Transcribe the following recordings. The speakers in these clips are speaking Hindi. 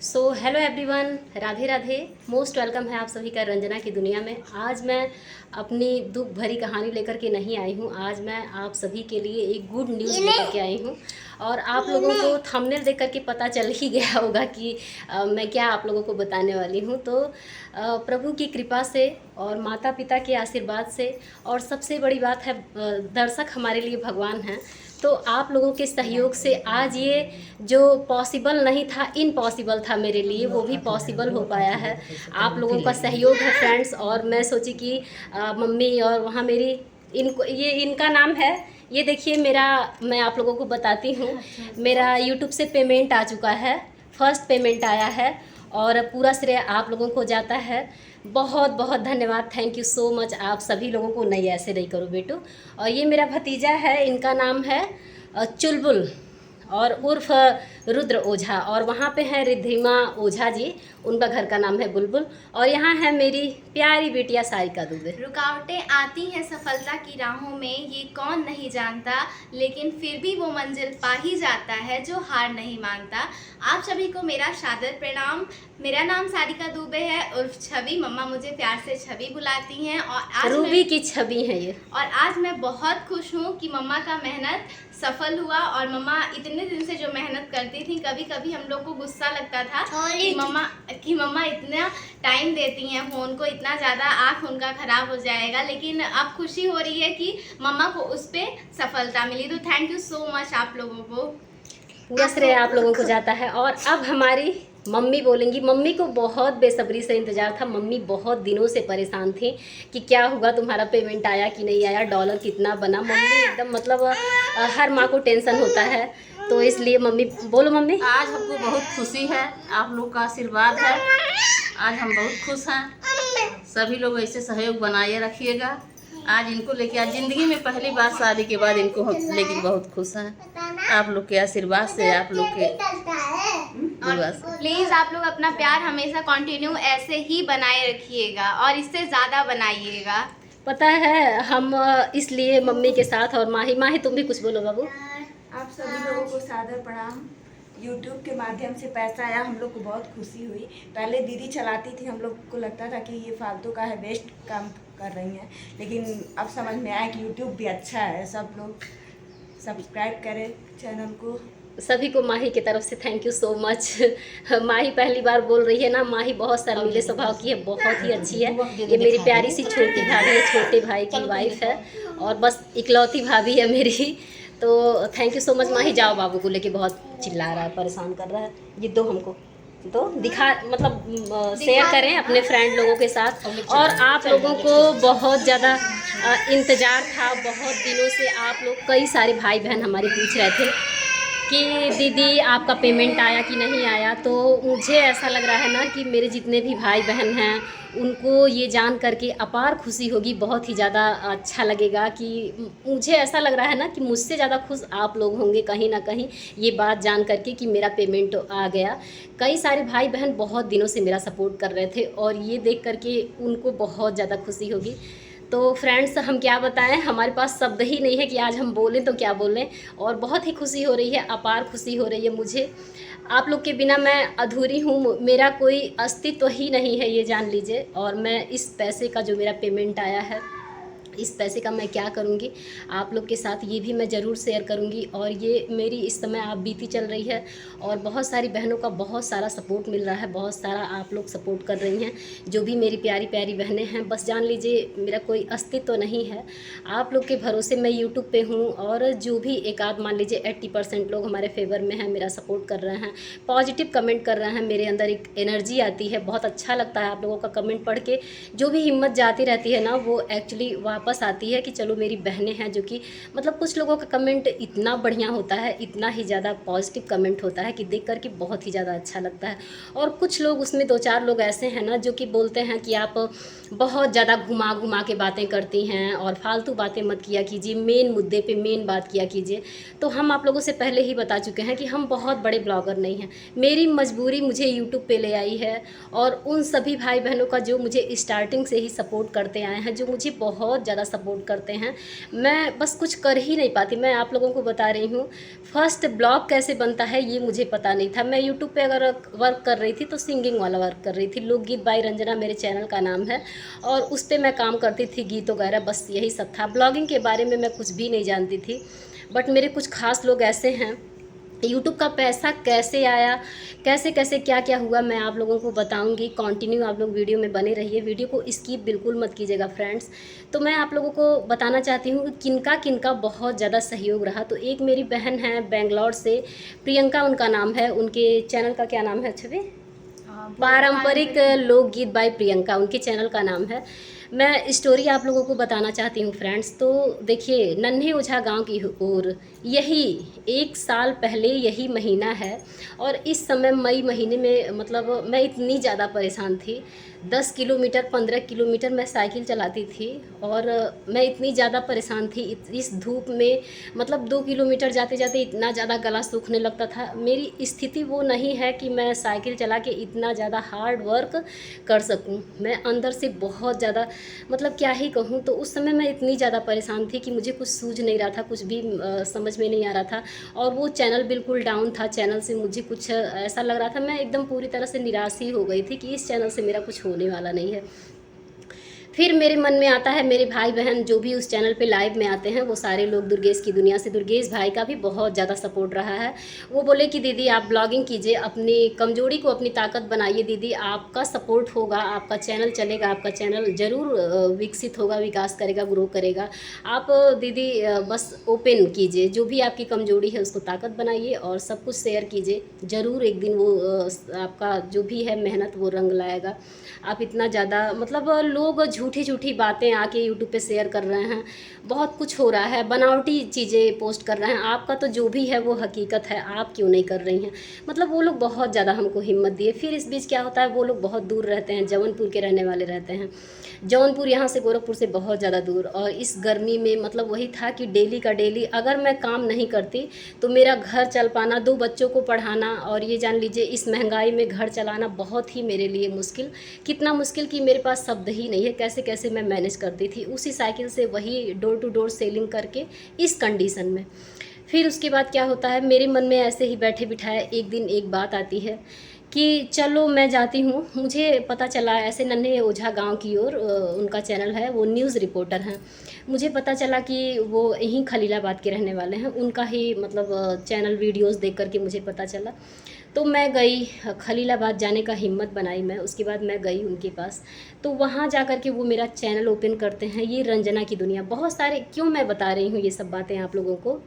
Hello everyone, Radhe Radhe. Most welcome है आप सभी का रंजना की दुनिया में। आज मैं अपनी दुख भरी कहानी लेकर के नहीं आई हूँ। आज मैं आप सभी के लिए एक गुड न्यूज़ लेकर के आई हूँ। और आप लोगों को थंबनेल देख करके पता चल ही गया होगा कि मैं क्या आप लोगों को बताने वाली हूँ। तो प्रभु की कृपा से और माता पिता के आशीर्वाद से और सबसे बड़ी बात है, दर्शक हमारे लिए भगवान हैं। तो आप लोगों के सहयोग से आज ये जो पॉसिबल नहीं था, इम्पॉसिबल था मेरे लिए, वो भी पॉसिबल हो पाया है। आप लोगों का सहयोग है फ्रेंड्स। और मैं सोची कि मम्मी और वहाँ मेरी इनका नाम है, ये देखिए मेरा, मैं आप लोगों को बताती हूँ। मेरा यूट्यूब से पेमेंट आ चुका है, फर्स्ट पेमेंट आया है और पूरा श्रेय आप लोगों को जाता है। बहुत बहुत धन्यवाद, थैंक यू सो मच। आप सभी लोगों को नहीं, ऐसे नहीं करो बेटू। और ये मेरा भतीजा है, इनका नाम है चुलबुल और उर्फ रुद्र ओझा। और वहाँ पे हैं रिद्धिमा ओझा जी, उनका घर का नाम है बुलबुल। और यहाँ है मेरी प्यारी बेटिया सारिका दुबे। रुकावटें आती हैं सफलता की राहों में, ये कौन नहीं जानता, लेकिन फिर भी वो मंजिल पा ही जाता है जो हार नहीं मानता। आप सभी को मेरा सादर प्रणाम। मेरा नाम सारिका दुबे है उर्फ छवि, मम्मा मुझे प्यार से छवि बुलाती हैं। और आज रूबी की छवि है ये। और आज मैं बहुत खुश हूँ कि मम्मा का मेहनत सफल हुआ। और मम्मा इतने दिन से जो मेहनत करती थी, कभी कभी हम लोग को गुस्सा लगता था कि मम्मा इतना टाइम देती हैं फ़ोन को, इतना ज़्यादा आँख उनका ख़राब हो जाएगा। लेकिन अब खुशी हो रही है कि मम्मा को उस पर सफलता मिली। तो थैंक यू सो मच आप लोगों को। पूरा श्रेय आप लोगों को जाता है। और अब हमारी मम्मी बोलेंगी। मम्मी को बहुत बेसब्री से इंतज़ार था। मम्मी बहुत दिनों से परेशान थी कि क्या हुआ, तुम्हारा पेमेंट आया कि नहीं आया, डॉलर कितना बना। मम्मी एकदम मतलब हर माँ को टेंशन होता है, तो इसलिए मम्मी बोलो। मम्मी आज हमको बहुत खुशी है, आप लोग का आशीर्वाद है, आज हम बहुत खुश हैं। सभी लोग ऐसे सहयोग बनाए रखिएगा। आज इनको लेके, आज ज़िंदगी में पहली बार शादी के बाद इनको हम लेके बहुत खुश हैं। आप लोग के आशीर्वाद से, आप लोग के प्लीज़ आप लोग अपना प्यार हमेशा कंटिन्यू ऐसे ही बनाए रखिएगा और इससे ज़्यादा बनाइएगा। पता है हम इसलिए मम्मी के साथ। और माही तुम भी कुछ बोलो बाबू। आप सभी लोगों को सादर प्रणाम। YouTube के माध्यम से पैसा आया, हम लोग को बहुत खुशी हुई। पहले दीदी चलाती थी, हम लोग को लगता था कि ये फालतू का है, वेस्ट काम कर रही हैं, लेकिन अब समझ में आया कि YouTube भी अच्छा है। सब लोग सब्सक्राइब करें चैनल को। सभी को माही की तरफ से थैंक यू सो मच। माही पहली बार बोल रही है ना। माही बहुत शर्मीले स्वभाव की है, बहुत ही अच्छी है। ये मेरी प्यारी सी छोटी भाभी है, छोटे भाई की वाइफ है और बस इकलौती भाभी है मेरी। तो थैंक यू सो मच माही। जाओ बाबू को लेके, बहुत चिल्ला रहा है, परेशान कर रहा है। ये दो हमको दो दिखा, मतलब शेयर करें अपने फ्रेंड लोगों के साथ। और आप लोगों को बहुत ज़्यादा इंतज़ार था, बहुत दिनों से आप लोग, कई सारे भाई बहन हमारे पूछ रहे थे कि दीदी आपका पेमेंट आया कि नहीं आया। तो मुझे ऐसा लग रहा है ना कि मेरे जितने भी भाई बहन हैं उनको ये जान करके अपार खुशी होगी, बहुत ही ज़्यादा अच्छा लगेगा। कि मुझे ऐसा लग रहा है ना कि मुझसे ज़्यादा खुश आप लोग होंगे कहीं ना कहीं, ये बात जान करके कि मेरा पेमेंट आ गया। कई सारे भाई बहन बहुत दिनों से मेरा सपोर्ट कर रहे थे और ये देख करके उनको बहुत ज़्यादा खुशी होगी। तो फ्रेंड्स हम क्या बताएं, हमारे पास शब्द ही नहीं है कि आज हम बोलें तो क्या बोलें। और बहुत ही खुशी हो रही है, अपार खुशी हो रही है मुझे। आप लोग के बिना मैं अधूरी हूँ, मेरा कोई अस्तित्व ही नहीं है, ये जान लीजिए। और मैं इस पैसे का, जो मेरा पेमेंट आया है, इस पैसे का मैं क्या करूँगी आप लोग के साथ, ये भी मैं ज़रूर शेयर करूँगी। और ये मेरी इस समय आप बीती चल रही है और बहुत सारी बहनों का बहुत सारा सपोर्ट मिल रहा है, बहुत सारा आप लोग सपोर्ट कर रही हैं। जो भी मेरी प्यारी प्यारी बहनें हैं, बस जान लीजिए मेरा कोई अस्तित्व नहीं है। आप लोग के भरोसे मैं यूट्यूब पे हूँ। और जो भी एक आध, मान लीजिए 80% लोग हमारे फेवर में हैं, मेरा सपोर्ट कर रहे हैं, पॉजिटिव कमेंट कर रहे हैं, मेरे अंदर एक एनर्जी आती है, बहुत अच्छा लगता है आप लोगों का कमेंट पढ़ के। जो भी हिम्मत जाती रहती है ना, वो एक्चुअली वापस आती है कि चलो मेरी बहनें हैं। जो कि मतलब कुछ लोगों का कमेंट इतना बढ़िया होता है, इतना ही ज़्यादा पॉजिटिव कमेंट होता है कि देख कर के बहुत ही ज़्यादा अच्छा लगता है। और कुछ लोग उसमें, दो चार लोग ऐसे हैं ना जो कि बोलते हैं कि आप बहुत ज़्यादा घुमा घुमा के बातें करती हैं और फालतू बातें मत किया कीजिए, मेन मुद्दे पे मेन बात किया कीजिए। तो हम आप लोगों से पहले ही बता चुके हैं कि हम बहुत बड़े ब्लॉगर नहीं हैं। मेरी मजबूरी मुझे यूट्यूब पे ले आई है। और उन सभी भाई बहनों का जो मुझे स्टार्टिंग से ही सपोर्ट करते आए हैं, जो मुझे बहुत ज़्यादा सपोर्ट करते हैं। मैं बस कुछ कर ही नहीं पाती। मैं आप लोगों को बता रही हूँ, फर्स्ट ब्लॉग कैसे बनता है ये मुझे पता नहीं था। मैं यूट्यूब पे अगर वर्क कर रही थी तो सिंगिंग वाला वर्क कर रही थी। लोकगीत बाई रंजना मेरे चैनल का नाम है, और उस पर मैं काम करती थी, गीत वगैरह, बस यही सब था। ब्लॉगिंग के बारे में मैं कुछ भी नहीं जानती थी। बट मेरे कुछ खास लोग ऐसे हैं। यूट्यूब का पैसा कैसे आया, कैसे कैसे क्या क्या हुआ, मैं आप लोगों को बताऊंगी। कंटिन्यू आप लोग वीडियो में बने रहिए, वीडियो को स्किप बिल्कुल मत कीजिएगा फ्रेंड्स। तो मैं आप लोगों को बताना चाहती हूँ कि किनका किनका बहुत ज़्यादा सहयोग रहा। तो एक मेरी बहन है बेंगलोर से, प्रियंका उनका नाम है, उनके चैनल का क्या नाम है छवि? पारंपरिक लोकगीत बाय प्रियंका उनके चैनल का नाम है। मैं स्टोरी आप लोगों को बताना चाहती हूँ फ्रेंड्स। तो देखिए, नन्हे ओझा गांव की ओर यही 1 साल पहले यही महीना है, और इस समय मई महीने में मतलब मैं इतनी ज़्यादा परेशान थी। 10 किलोमीटर 15 किलोमीटर मैं साइकिल चलाती थी, और मैं इतनी ज़्यादा परेशान थी इस धूप में। मतलब 2 किलोमीटर जाते जाते इतना ज़्यादा गला सूखने लगता था। मेरी स्थिति वो नहीं है कि मैं साइकिल चला के इतना ज़्यादा हार्ड वर्क कर सकूं। मैं अंदर से बहुत ज़्यादा, मतलब क्या ही कहूँ। तो उस समय मैं इतनी ज़्यादा परेशान थी कि मुझे कुछ सूझ नहीं रहा था, कुछ भी समझ में नहीं आ रहा था। और वो चैनल बिल्कुल डाउन था। चैनल से मुझे कुछ ऐसा लग रहा था, मैं एकदम पूरी तरह से निराश ही हो गई थी कि इस चैनल से मेरा कुछ होने वाला नहीं है। फिर मेरे मन में आता है, मेरे भाई बहन जो भी उस चैनल पे लाइव में आते हैं वो सारे लोग दुर्गेश की दुनिया से, दुर्गेश भाई का भी बहुत ज़्यादा सपोर्ट रहा है। वो बोले कि दीदी आप ब्लॉगिंग कीजिए, अपनी कमजोरी को अपनी ताकत बनाइए दीदी, आपका सपोर्ट होगा, आपका चैनल चलेगा, आपका चैनल ज़रूर विकसित होगा, विकास करेगा, ग्रो करेगा। आप दीदी बस ओपन कीजिए, जो भी आपकी कमजोरी है उसको ताकत बनाइए और सब कुछ शेयर कीजिए। ज़रूर एक दिन वो आपका जो भी है मेहनत वो रंग लाएगा। आप इतना ज़्यादा, मतलब लोग झूठी झूठी बातें आके यूट्यूब पे शेयर कर रहे हैं, बहुत कुछ हो रहा है, बनावटी चीज़ें पोस्ट कर रहे हैं। आपका तो जो भी है वो हकीकत है, आप क्यों नहीं कर रही हैं? मतलब वो लोग बहुत ज़्यादा हमको हिम्मत दिए। फिर इस बीच क्या होता है, वो लोग बहुत दूर रहते हैं, जौनपुर के रहने वाले रहते हैं। जौनपुर यहाँ से गोरखपुर से बहुत ज़्यादा दूर, और इस गर्मी में मतलब वही था कि डेली का डेली अगर मैं काम नहीं करती तो मेरा घर चल पाना, 2 बच्चों को पढ़ाना, और ये जान लीजिए इस महंगाई में घर चलाना बहुत ही मेरे लिए मुश्किल, कितना मुश्किल कि मेरे पास शब्द ही नहीं है कैसे कैसे मैं मैनेज करती थी उसी साइकिल से, वही डोर टू डोर सेलिंग करके इस कंडीशन में। फिर उसके बाद क्या होता है, मेरे मन में ऐसे ही बैठे बिठाए एक दिन एक बात आती है कि चलो मैं जाती हूँ। मुझे पता चला ऐसे नन्हे ओझा गांव की ओर उनका चैनल है, वो न्यूज़ रिपोर्टर हैं। मुझे पता चला कि वो यहीं खलीलाबाद के रहने वाले हैं, उनका ही मतलब चैनल वीडियोस देख करके मुझे पता चला। तो मैं गई खलीलाबाद, जाने का हिम्मत बनाई मैं। उसके बाद मैं गई उनके पास, तो वहाँ जा कर के वो मेरा चैनल ओपन करते हैं, ये रंजना की दुनिया। बहुत सारे, क्यों मैं बता रही हूँ ये सब बातें आप लोगों को,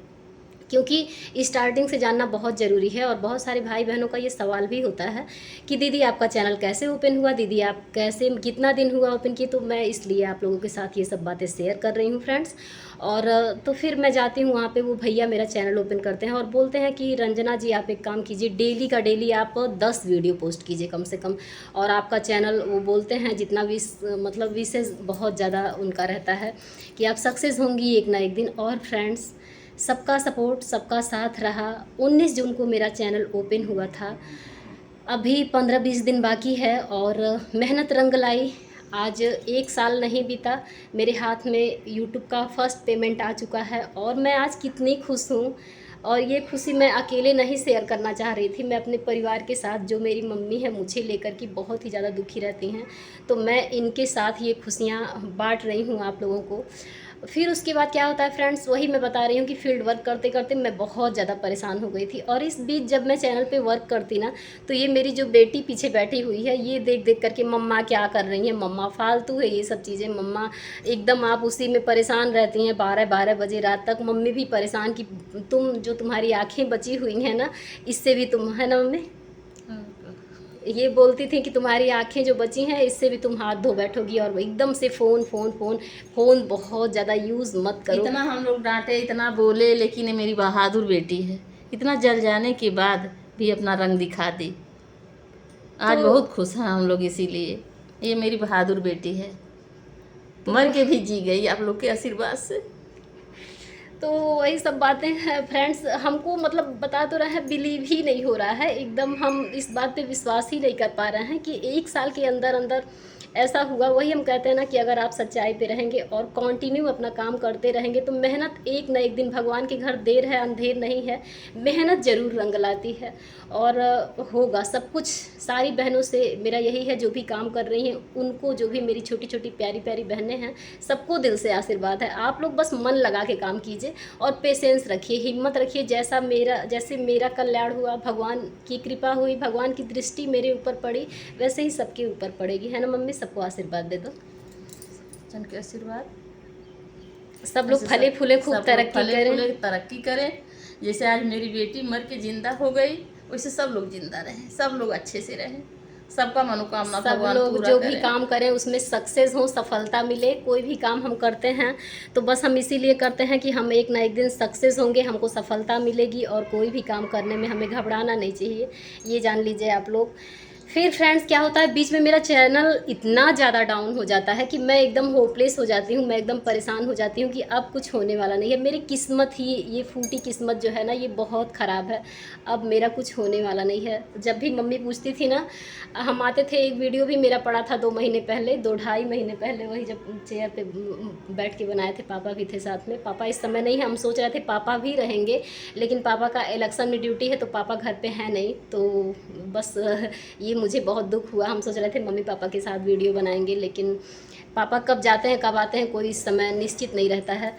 क्योंकि स्टार्टिंग से जानना बहुत ज़रूरी है। और बहुत सारे भाई बहनों का ये सवाल भी होता है कि दीदी आपका चैनल कैसे ओपन हुआ, दीदी आप कैसे, कितना दिन हुआ ओपन किए। तो मैं इसलिए आप लोगों के साथ ये सब बातें शेयर कर रही हूँ फ्रेंड्स। और तो फिर मैं जाती हूँ वहाँ पे, वो भैया मेरा चैनल ओपन करते हैं और बोलते हैं कि रंजना जी आप एक काम कीजिए, डेली का डेली आप 10 वीडियो पोस्ट कीजिए कम से कम, और आपका चैनल, वो बोलते हैं जितना भी मतलब विशेष बहुत ज़्यादा उनका रहता है कि आप सक्सेस होंगी एक ना एक दिन। और फ्रेंड्स, सबका सपोर्ट, सबका साथ रहा। 19 जून को मेरा चैनल ओपन हुआ था, अभी 15-20 दिन बाकी है, और मेहनत रंग लाई। आज 1 साल नहीं बीता, मेरे हाथ में यूट्यूब का फर्स्ट पेमेंट आ चुका है, और मैं आज कितनी खुश हूँ। और ये खुशी मैं अकेले नहीं शेयर करना चाह रही थी, मैं अपने परिवार के साथ, जो मेरी मम्मी है मुझे लेकर के बहुत ही ज़्यादा दुखी रहती हैं, तो मैं इनके साथ ये खुशियाँ बांट रही हूँ आप लोगों को। फिर उसके बाद क्या होता है फ्रेंड्स, वही मैं बता रही हूँ कि फील्ड वर्क करते करते मैं बहुत ज़्यादा परेशान हो गई थी। और इस बीच जब मैं चैनल पे वर्क करती ना, तो ये मेरी जो बेटी पीछे बैठी हुई है, ये देख देख करके मम्मा क्या कर रही हैं, मम्मा फालतू है ये सब चीज़ें, मम्मा एकदम आप उसी में परेशान रहती हैं 12-12 बजे रात तक। मम्मी भी परेशान कि तुम, जो तुम्हारी आँखें बची हुई हैं ना, इससे भी तुम, है ना मम्मी, ये बोलती थी कि तुम्हारी आंखें जो बची हैं इससे भी तुम हाथ धो बैठोगी, और एकदम से फ़ोन फ़ोन फ़ोन फ़ोन बहुत ज़्यादा यूज़ मत करो। इतना हम लोग डांटे, इतना बोले, लेकिन ये मेरी बहादुर बेटी है, इतना जल जाने के बाद भी अपना रंग दिखा दी। आज बहुत खुश हैं हम लोग इसीलिए, ये मेरी बहादुर बेटी है, मर के भी जी गई आप लोग के आशीर्वाद से। तो वही सब बातें हैं फ्रेंड्स, हमको मतलब बता तो रहे हैं, बिलीव ही नहीं हो रहा है, एकदम हम इस बात पे विश्वास ही नहीं कर पा रहे हैं कि 1 साल के अंदर अंदर ऐसा हुआ। वही हम कहते हैं ना कि अगर आप सच्चाई पे रहेंगे और कंटिन्यू अपना काम करते रहेंगे तो मेहनत एक ना एक दिन, भगवान के घर देर है अंधेर नहीं है, मेहनत ज़रूर रंग लाती है और होगा सब कुछ। सारी बहनों से मेरा यही है, जो भी काम कर रही हैं उनको, जो भी मेरी छोटी छोटी प्यारी प्यारी बहनें हैं, सबको दिल से आशीर्वाद है। आप लोग बस मन लगा के काम कीजिए और पेशेंस रखिए, हिम्मत रखिए। जैसे मेरा कल्याण हुआ, भगवान की कृपा हुई, भगवान की दृष्टि मेरे ऊपर पड़ी, वैसे ही सबके ऊपर पड़ेगी, है ना मम्मी? सबको आशीर्वाद दे दो, जन के आशीर्वाद, सब लोग फले फूले खूब तरक्की करें। जैसे आज मेरी बेटी मर के जिंदा हो गई, वैसे सब लोग जिंदा रहें, सब लोग अच्छे से रहें, सबका मनोकामना सब भगवान लोग पूरा जो करें। भी काम करें उसमें सक्सेस हो, सफलता मिले। कोई भी काम हम करते हैं तो बस हम इसीलिए करते हैं कि हम एक ना एक दिन सक्सेस होंगे, हमको सफलता मिलेगी, और कोई भी काम करने में हमें घबराना नहीं चाहिए, ये जान लीजिए आप लोग। फिर फ्रेंड्स क्या होता है, बीच में मेरा चैनल इतना ज़्यादा डाउन हो जाता है कि मैं एकदम होपलेस हो जाती हूँ, मैं एकदम परेशान हो जाती हूँ कि अब कुछ होने वाला नहीं है। मेरी किस्मत ही, ये फूटी किस्मत जो है ना, ये बहुत ख़राब है, अब मेरा कुछ होने वाला नहीं है। जब भी मम्मी पूछती थी ना, हम आते थे, एक वीडियो भी मेरा पड़ा था 2 महीने पहले, 2-2.5 महीने पहले, वही जब चेयर पे बैठ के बनाए थे, पापा भी थे साथ में। पापा इस समय नहीं है, हम सोच रहे थे पापा भी रहेंगे, लेकिन पापा का इलेक्शन में ड्यूटी है तो पापा घर पे है नहीं, तो बस ये मुझे बहुत दुख हुआ। हम सोच रहे थे मम्मी पापा के साथ वीडियो बनाएंगे, लेकिन पापा कब जाते हैं कब आते हैं कोई इस समय निश्चित नहीं रहता है।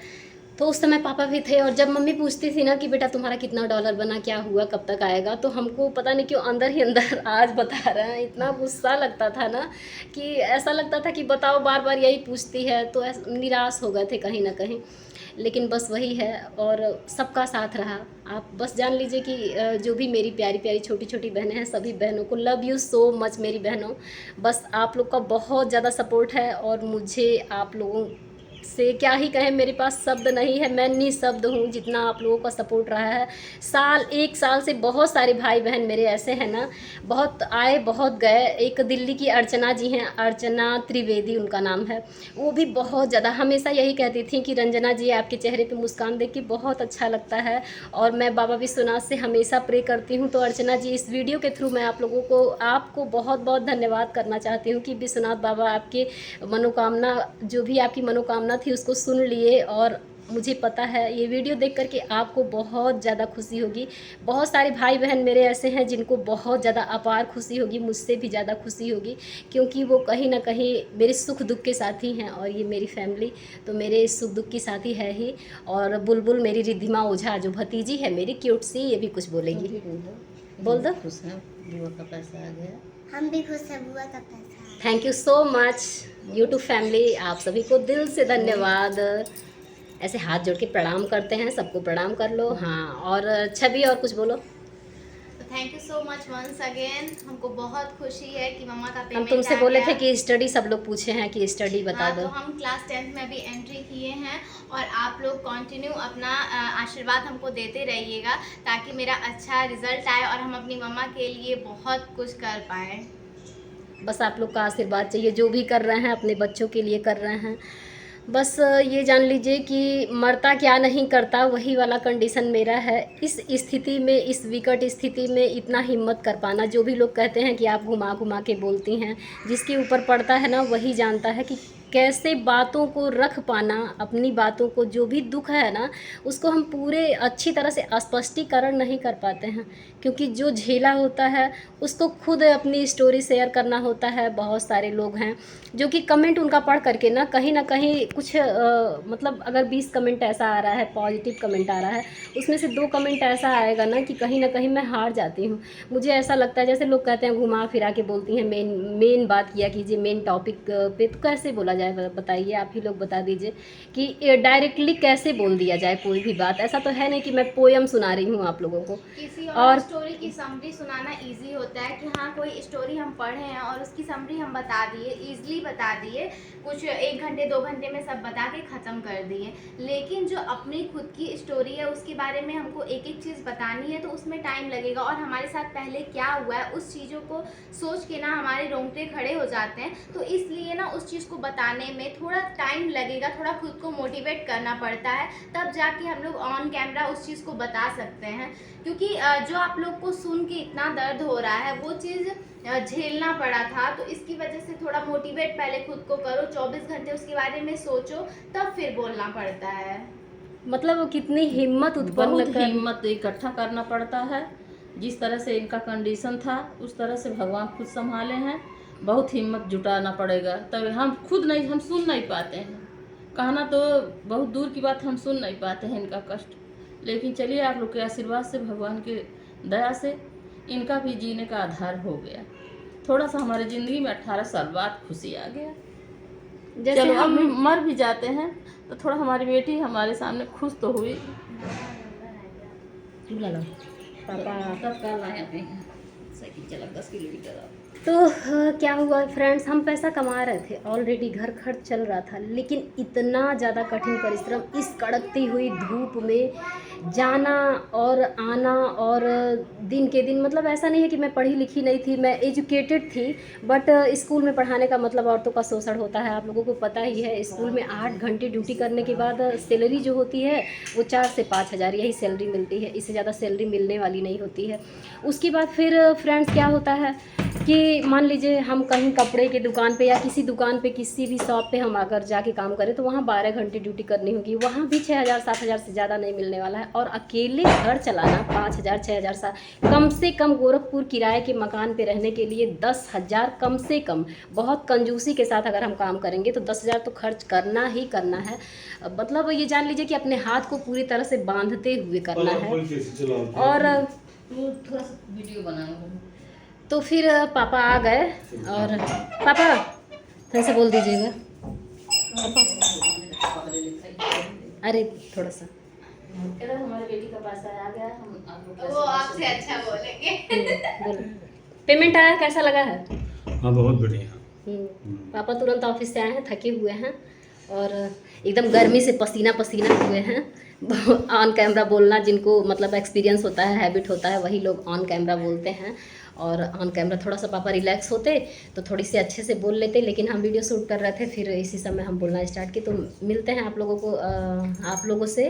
तो उस समय पापा भी थे, और जब मम्मी पूछती थी ना कि बेटा तुम्हारा कितना डॉलर बना, क्या हुआ, कब तक आएगा, तो हमको पता नहीं क्यों अंदर ही अंदर आज बता रहे हैं, इतना गुस्सा लगता था ना कि ऐसा लगता था कि बताओ, बार बार यही पूछती है, तो निराश हो गए थे कहीं ना कहीं। लेकिन बस वही है, और सबका साथ रहा। आप बस जान लीजिए कि जो भी मेरी प्यारी प्यारी छोटी छोटी बहनें हैं, सभी बहनों को लव यू सो मच मेरी बहनों। बस आप लोग का बहुत ज़्यादा सपोर्ट है, और मुझे आप लोगों से क्या ही कहें, मेरे पास शब्द नहीं है, मैं निशब्द हूँ जितना आप लोगों का सपोर्ट रहा है। एक साल से बहुत सारे भाई बहन मेरे ऐसे हैं ना, बहुत आए बहुत गए। एक दिल्ली की अर्चना जी हैं, अर्चना त्रिवेदी उनका नाम है, वो भी बहुत ज़्यादा हमेशा यही कहती थी कि रंजना जी आपके चेहरे पे मुस्कान देख के बहुत अच्छा लगता है, और मैं बाबा विश्वनाथ से हमेशा प्रे करती हूँ। तो अर्चना जी, इस वीडियो के थ्रू मैं आपको बहुत बहुत धन्यवाद करना चाहती हूँ कि विश्वनाथ बाबा आपके मनोकामना, जो भी आपकी मनोकामना थी उसको सुन लिए, और मुझे पता है ये वीडियो देख करके आपको बहुत ज़्यादा खुशी होगी। बहुत सारे भाई बहन मेरे ऐसे हैं जिनको बहुत ज़्यादा अपार खुशी होगी, मुझसे भी ज़्यादा खुशी होगी, क्योंकि वो कहीं ना कहीं मेरे सुख दुख के साथी हैं, और ये मेरी फैमिली तो मेरे सुख दुख की साथी है ही। और बुलबुल मेरी रिद्धिमा ओझा जो भतीजी है मेरी क्यूट सी, ये भी कुछ बोलेगी, बोल दो। खुश है, बुआ का पैसा आ गया, हम भी खुश हैं, बुआ का पैसा। Thank you so much YouTube family, आप सभी को दिल से धन्यवाद। ऐसे हाथ जोड़ के प्रणाम करते हैं, सबको प्रणाम कर लो। हाँ, और छवि और कुछ बोलो। Thank you so much once again, हमको बहुत खुशी है कि मम्मा का हम पेमेंट तुमसे बोले थे कि स्टडी, सब लोग पूछे हैं कि स्टडी बता दो। तो हम क्लास 10th में भी एंट्री किए हैं, और आप लोग कंटिन्यू अपना आशीर्वाद हमको देते रहिएगा, ताकि मेरा अच्छा रिजल्ट आए और हम अपनी मम्मा के लिए बहुत कुछ कर पाएँ। बस आप लोग का आशीर्वाद चाहिए, जो भी कर रहे हैं अपने बच्चों के लिए कर रहे हैं। बस ये जान लीजिए कि मरता क्या नहीं करता, वही वाला कंडीशन मेरा है। इस स्थिति में, इस विकट स्थिति में इतना हिम्मत कर पाना, जो भी लोग कहते हैं कि आप घुमा घुमा के बोलती हैं, जिसके ऊपर पड़ता है ना वही जानता है कि कैसे बातों को रख पाना, अपनी बातों को, जो भी दुख है ना उसको हम पूरे अच्छी तरह से स्पष्टीकरण नहीं कर पाते हैं, क्योंकि जो झेला होता है उसको खुद अपनी स्टोरी शेयर करना होता है। बहुत सारे लोग हैं जो कि कमेंट उनका पढ़ करके ना कहीं कुछ मतलब अगर 20 कमेंट ऐसा आ रहा है, पॉजिटिव कमेंट आ रहा है, उसमें से 2 कमेंट ऐसा आएगा ना कि कहीं ना कहीं मैं हार जाती हूँ। मुझे ऐसा लगता है जैसे लोग कहते हैं घुमा फिरा के बोलती हैं, मेन बात किया कीजिए, मेन टॉपिक पे, तो कैसे बोला जाए बताइए, आप ही लोग बता दीजिए कि डायरेक्टली कैसे बोल दिया जाए कोई भी बात। ऐसा तो है नहीं कि मैं पोयम सुना रही हूँ आप लोगों को। किसी और स्टोरी की समरी सुनाना इजी होता है कि हाँ कोई स्टोरी हम पढ़े हैं और उसकी समरी हम बता दिए, इजीली बता दिए, कुछ 1 घंटे 2 घंटे में सब बता के ख़त्म कर दिए। लेकिन जो अपनी खुद की स्टोरी है उसके बारे में हमको एक एक चीज़ बतानी है, तो उसमें टाइम लगेगा, और हमारे साथ पहले क्या हुआ है उस चीज़ों को सोच के ना हमारे रोंगटे खड़े हो जाते हैं। तो इसलिए ना उस चीज़ को बता बताने में थोड़ा टाइम लगेगा, थोड़ा खुद को मोटिवेट करना पड़ता है, तब जाके हम लोग ऑन कैमरा उस चीज़ को बता सकते हैं। क्योंकि जो आप लोग को सुन के इतना दर्द हो रहा है वो चीज़ झेलना पड़ा था, तो इसकी वजह से थोड़ा मोटिवेट पहले खुद को करो, 24 घंटे उसके बारे में सोचो, तब फिर बोलना पड़ता है। मतलब वो कितनी हिम्मत उत्पन्न बहुत कर हिम्मत इकट्ठा करना पड़ता है। जिस तरह से इनका कंडीशन था उस तरह से भगवान खुद संभाले हैं। बहुत हिम्मत जुटाना पड़ेगा, तब हम खुद नहीं, हम सुन नहीं पाते हैं। कहना तो बहुत दूर की बात, हम सुन नहीं पाते हैं इनका कष्ट। लेकिन चलिए, आप लोग के आशीर्वाद से, भगवान के दया से इनका भी जीने का आधार हो गया। थोड़ा सा हमारी ज़िंदगी में 18 साल बाद खुशी आ गया। जैसे चलो, अब हम मर भी जाते हैं तो थोड़ा हमारी बेटी हमारे सामने खुश तो हुई। चूल्हा लो पापा। तब कल आए अभी साइकिल चला 10 किलोमीटर। तो क्या हुआ फ्रेंड्स, हम पैसा कमा रहे थे, ऑलरेडी घर खर्च चल रहा था, लेकिन इतना ज़्यादा कठिन परिश्रम इस कड़कती हुई धूप में जाना और आना, और दिन के दिन, मतलब ऐसा नहीं है कि मैं पढ़ी लिखी नहीं थी, मैं एजुकेटेड थी, बट स्कूल में पढ़ाने का मतलब औरतों का शोषण होता है, आप लोगों को पता ही है। स्कूल में 8 घंटे ड्यूटी करने के बाद सैलरी जो होती है वो 4 से 5 हज़ार यही सैलरी मिलती है, इससे ज़्यादा सैलरी मिलने वाली नहीं होती है। उसके बाद फिर फ्रेंड्स क्या होता है कि मान लीजिए हम कहीं कपड़े की दुकान पे या किसी दुकान पे, किसी भी शॉप पे हम अगर जाके काम करें तो वहाँ 12 घंटे ड्यूटी करनी होगी, वहाँ भी 6,000 7,000 से ज़्यादा नहीं मिलने वाला है। और अकेले घर चलाना 5,000 6,000 कम से कम, गोरखपुर किराए के मकान पे रहने के लिए 10,000 कम से कम, बहुत कंजूसी के साथ अगर हम काम करेंगे तो 10,000 तो खर्च करना ही करना है। मतलब ये जान लीजिए कि अपने हाथ को पूरी तरह से बांधते हुए करना है। और थोड़ा सा वीडियो बनाऊंगा। तो फिर पापा आ गए, और पापा फिर से बोल दीजिएगा अरे थोड़ा सा। हमारी बेटी का पैसा आ गया, हम आप लोग वो आपसे अच्छा बोलेंगे। बोलो, पेमेंट आया, कैसा लगा है? हाँ, बहुत बढ़िया। पापा तुरंत ऑफिस से आए हैं, थके हुए हैं और एकदम गर्मी से पसीना पसीना हुए हैं। ऑन कैमरा बोलना जिनको मतलब एक्सपीरियंस होता है, हैबिट होता है, वही लोग ऑन कैमरा बोलते हैं। और ऑन कैमरा थोड़ा सा पापा रिलैक्स होते तो थोड़ी सी अच्छे से बोल लेते, लेकिन हम वीडियो शूट कर रहे थे, फिर इसी समय हम बोलना स्टार्ट किए। तो मिलते हैं आप लोगों को आप लोगों से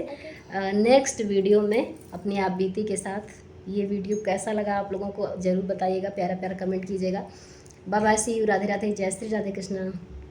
नेक्स्ट वीडियो में अपनी आप बीती के साथ। ये वीडियो कैसा लगा आप लोगों को ज़रूर बताइएगा, प्यारा प्यारा कमेंट कीजिएगा। Bye bye, see you, Radhe Radhe, जय श्री राधे कृष्णा।